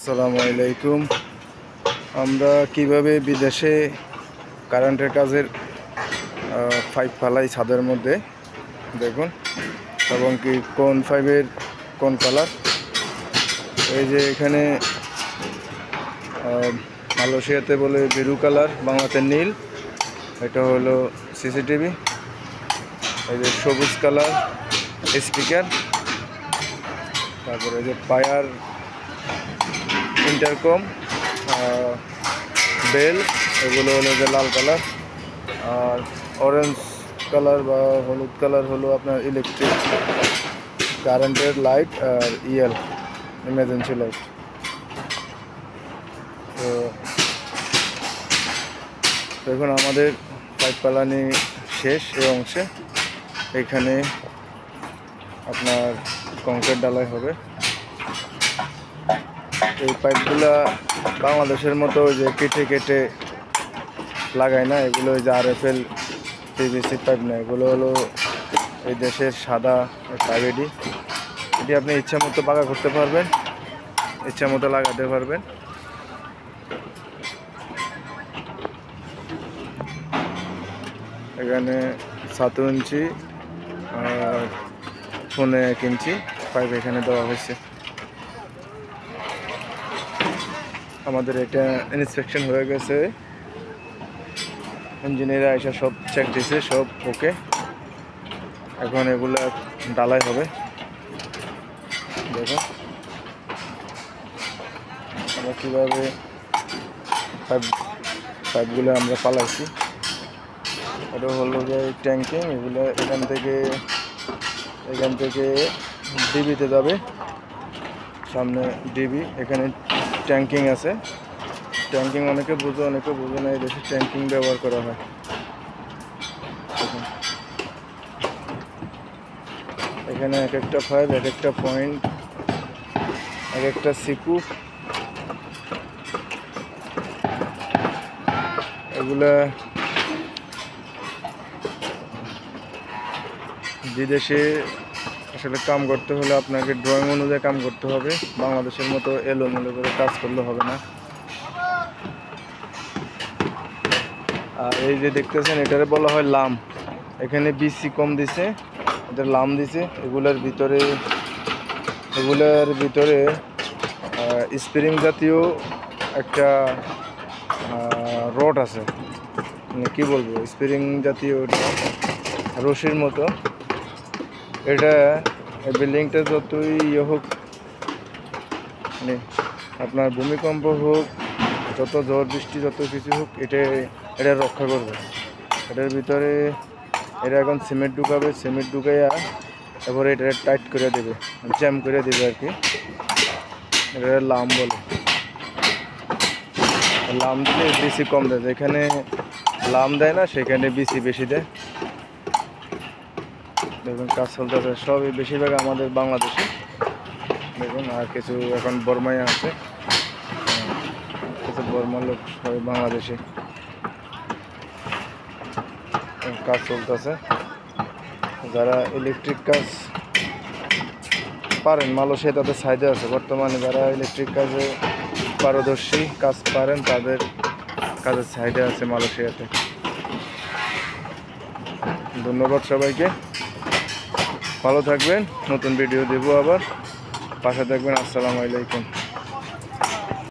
আসসালামু আলাইকুম। আমরা কিভাবে বিদেশে কারেন্টের কাজের পাইপ ফালাই ছাদের মধ্যে দেখুন, এবং কি কোন পাইপের কোন কালার। এই যে এখানে মালয়েশিয়াতে বলে বেরু কালার, বাংলাতে নীল। এটা হলো সিসিটিভি। এই যে সবুজ কালার স্পিকার, তারপরে যে পায়ার, ইন্টারকম, বেল, এগুলো হলো যে লাল কালার। আর অরেঞ্জ কালার বা হলুদ কালার হলো আপনার ইলেকট্রিক কারেন্টের লাইট, আর ইমার্জেন্সি লাইট। তো দেখুন আমাদের পাইপ পালানি শেষ এই অংশে। এখানে আপনার কংক্রিট ঢালাই হবে। এই পাইপগুলা বাংলাদেশের মতো যে কেটে কেটে লাগায় না, এগুলো ওই যে RFL PVC পাইপ না, এগুলো হলো এই দেশের সাদা পাইপ। এটি আপনি ইচ্ছা মতো পাকা করতে পারবেন, ইচ্ছা মতো লাগাতে পারবেন। এখানে 7 ইঞ্চি আর 1.5 ইঞ্চি পাইপ এখানে দেওয়া হয়েছে। আমাদের এটা ইন্সপেকশন হয়ে গেছে, ইঞ্জিনিয়াররা এসে সব চেক দিছে, সব ওকে। এখন এগুলা ঢালাই হবে। দেখুন আমরা কীভাবে পাইপগুলো আমরা পালাইছি। এটা হলো যে ট্যাঙ্কিং, এগুলো এখান থেকে ডিবিতে যাবে। সামনে ডিবি, এখানে ট্যাঙ্কিং আছে। ট্যাঙ্কিং অনেকে বোঝে, অনেকে বোঝে না। এই দেশে ট্যাঙ্কিং ব্যবহার করা হয়। এখানে এক একটা পাইপ, এক একটা পয়েন্ট, এক একটা সিকু, এগুলা বিদেশে আসলে কাম করতে হলে আপনাকে ড্রয়িং অনুযায়ী কাম করতে হবে। বাংলাদেশের মতো এলোমেলো করে কাজ করলে হবে না। আর এই যে দেখতেছেন, এটারে বলা হয় লাম। এখানে বিসি কম দিছে, এটা লাম দিছে। এগুলার ভিতরে স্প্রিং জাতীয় একটা রড আছে, মানে কী বলবো, স্প্রিং জাতীয় রশির মতো। এটা বিল্ডিংটা যতই হোক, মানে আপনার ভূমিকম্প হোক, যত ঝড় বৃষ্টি, যত কিছু হোক, এটা রক্ষা করবে। এটার ভিতরে এটা এখন সিমেন্ট ঢুকাবে। সিমেন্ট ঢুকাইয়া তারপরে এটা টাইট করে দেবে, জ্যাম করে দেবে আর কি। এটা লাম বলে। লাম দিলে বিসি কম দেয়, যেখানে লাম দেয় না সেখানে বিসি বেশি দেয়। দেখুন কাজ চলতেছে, সবই বেশিরভাগ আমাদের বাংলাদেশে। দেখুন আর কিছু এখন বর্মায় আছে, কিছু বর্মার লোক, সবাই বাংলাদেশে। কাজ চলতেছে। যারা ইলেকট্রিক কাজ পারেন, মালয়েশিয়া তাদের সাইডে আছে বর্তমানে। যারা ইলেকট্রিক কাজে পারদর্শী, কাজ পারেন, তাদের কাজের সাইডে আছে মালয়েশিয়াতে। ধন্যবাদ সবাইকে, ভালো থাকবেন। নতুন ভিডিও দেবো আবার, পাশে থাকবেন। আসসালামু আলাইকুম।